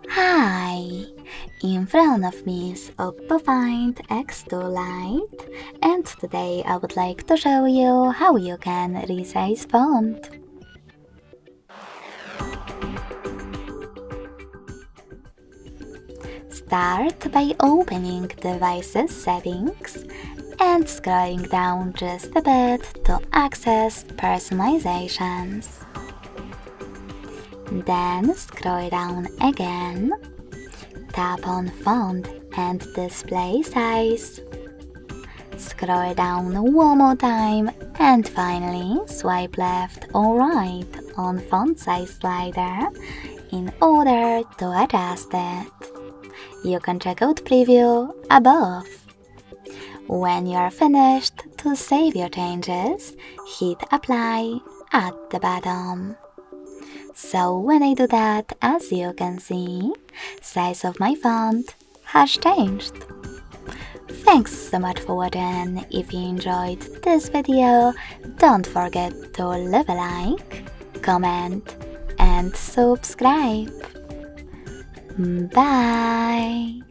Hi! In front of me is OPPO Find X2 Lite, and today I would like to show you how you can resize font. Start by opening Devices Settings and scrolling down just a bit to access Personalizations. Then scroll down again, tap on Font and Display Size. Scroll down one more time and finally swipe left or right on Font Size slider in order to adjust it. You can check out Preview above. When you are finished, to save your changes, hit Apply at the bottom. So when I do that, as you can see, size of my font has changed. Thanks so much for watching. If you enjoyed this video, don't forget to leave a like, comment and subscribe. Bye!